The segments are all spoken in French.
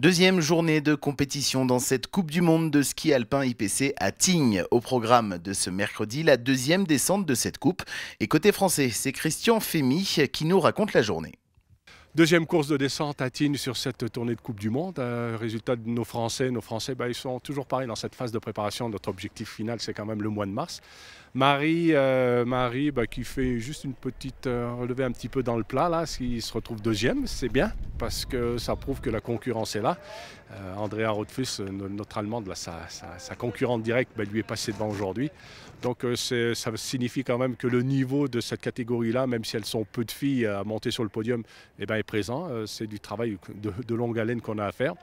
Deuxième journée de compétition dans cette Coupe du Monde de ski alpin IPC à Tignes. Au programme de ce mercredi, la deuxième descente de cette coupe. Et côté français, c'est Christian Fémy qui nous raconte la journée. Deuxième course de descente à Tignes sur cette tournée de Coupe du Monde. Résultat de nos Français, ils sont toujours pareils dans cette phase de préparation. Notre objectif final, c'est quand même le mois de mars. Marie, qui fait juste une petite relevée un petit peu dans le plat, là, s'il se retrouve deuxième, c'est bien, parce que ça prouve que la concurrence est là. Andrea Rothfuss, notre Allemande, là, sa concurrente directe, lui est passée devant aujourd'hui. Donc ça signifie quand même que le niveau de cette catégorie-là, même si elles sont peu de filles à monter sur le podium, est présent. C'est du travail de longue haleine qu'on a à faire.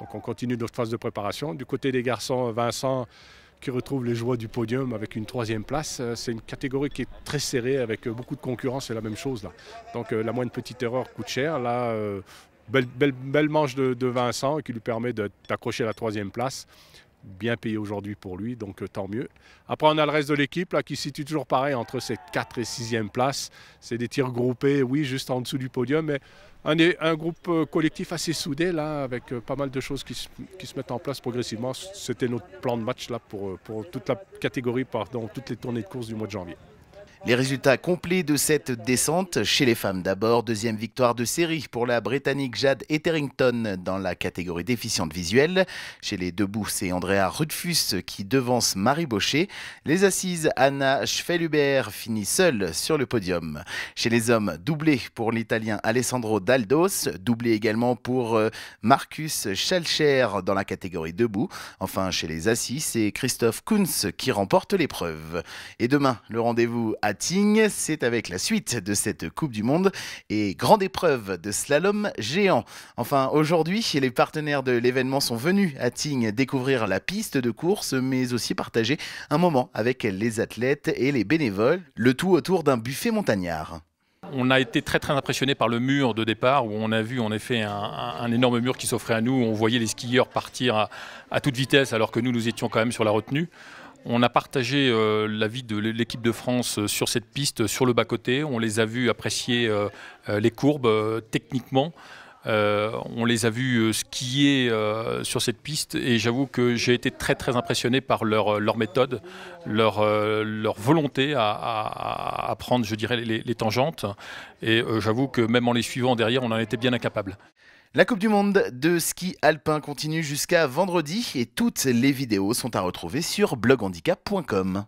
Donc on continue notre phase de préparation. Du côté des garçons, Vincent qui retrouve les joies du podium avec une troisième place. C'est une catégorie qui est très serrée avec beaucoup de concurrence, c'est la même chose là. Donc la moindre petite erreur coûte cher. Là, belle manche de Vincent qui lui permet d'accrocher la troisième place. Bien payé aujourd'hui pour lui, donc tant mieux. Après, on a le reste de l'équipe là qui se situe toujours pareil entre cette 4 et 6e place. C'est des tirs groupés, oui, juste en dessous du podium, mais un groupe collectif assez soudé là, avec pas mal de choses qui se mettent en place progressivement. C'était notre plan de match là pour toute la catégorie, pardon, toutes les tournées de course du mois de janvier. Les résultats complets de cette descente chez les femmes d'abord. Deuxième victoire de série pour la Britannique Jade Etherington dans la catégorie déficiente visuelle. Chez les debout, c'est Andrea Rothfuss qui devance Marie Baucher. Les assises, Anna Schwelhuber finit seule sur le podium. Chez les hommes, doublé pour l'Italien Alessandro Daldos. Doublé également pour Marcus Schalcher dans la catégorie debout. Enfin, chez les assises, c'est Christophe Kunz qui remporte l'épreuve. Et demain, le rendez-vous à Tignes, c'est avec la suite de cette Coupe du Monde et grande épreuve de slalom géant. Enfin, aujourd'hui, les partenaires de l'événement sont venus à Tignes découvrir la piste de course, mais aussi partager un moment avec les athlètes et les bénévoles, le tout autour d'un buffet montagnard. On a été très impressionné par le mur de départ où on a vu en effet un énorme mur qui s'offrait à nous. On voyait les skieurs partir à toute vitesse alors que nous étions quand même sur la retenue. On a partagé l'avis de l'équipe de France sur cette piste, sur le bas-côté. On les a vus apprécier les courbes techniquement. On les a vus skier sur cette piste et j'avoue que j'ai été très impressionné par leur méthode, leur volonté à prendre, je dirais, les tangentes. Et j'avoue que même en les suivant derrière, on en était bien incapable. La Coupe du Monde de ski alpin continue jusqu'à vendredi et toutes les vidéos sont à retrouver sur bloghandicap.com.